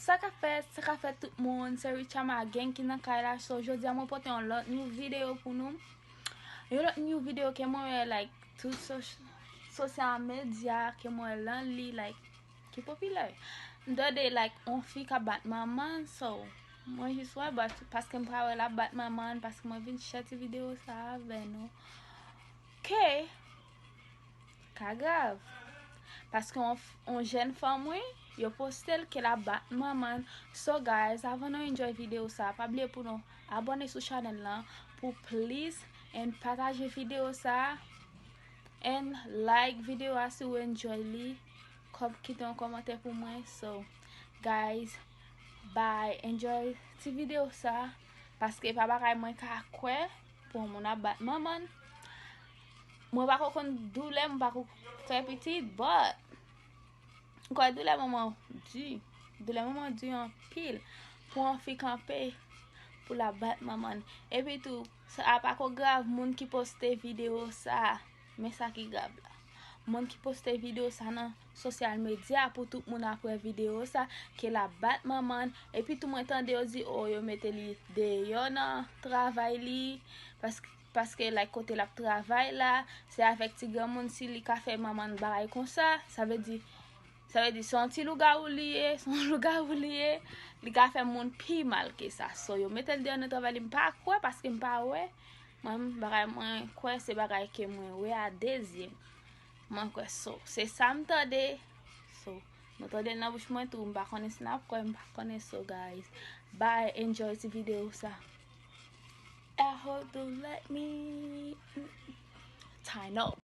ça ka fait tout le monde, c'est Richard Magen qui nan kay la. So jodi a moi porter un lot new vidéo pour nous. Une lot new vidéo que moi like tout social media que moi lan li like qui populaire. Ndode like on fi ka bat maman so moi je suis parce que m'pa la bat maman parce que moi vinn chercher vidéo ça avec nous. OK. Ka grave. Parce qu'on jeune femme oui, yo postel que la bat maman. So guys, avant nous enjoy vidéo ça, pas oublier pour nous abonner sur channel là pour please and partager vidéo ça and like vidéo si vous enjoy li. Comme quitter un commentaire pour moi. So guys, bye, enjoy cette vidéo ça parce que papa kay moi ka quoi pour mon abat maman. Moi pas qu'on doule, moi pas faire petit but quoi doule maman dit en pile pour en fi camper pour la bat maman et puis tout ça pas ko grave moun qui poste vidéo ça mais ça qui grave là moun qui poste vidéo ça dans social media pour tout moun après vidéo ça que la bat maman et puis tout moun entende yo dit oh yo mette li de yo nan travail li parce que like côté la travail là c'est avec ti grand moun si li ka fait maman baray comme ça veut dire son ti louga ou lié li ka fait moun pi mal que ça so yo mette le de travail li pas quoi parce que m'pa ouais moi baray moi quoi c'est baray que moi ouais à deuxième moi quoi so c'est ça m'tande so m'tande nan bouche moi tout m'pa connait snap quoi m'pa connait so guys bye enjoy the video ça I hope to let me time up.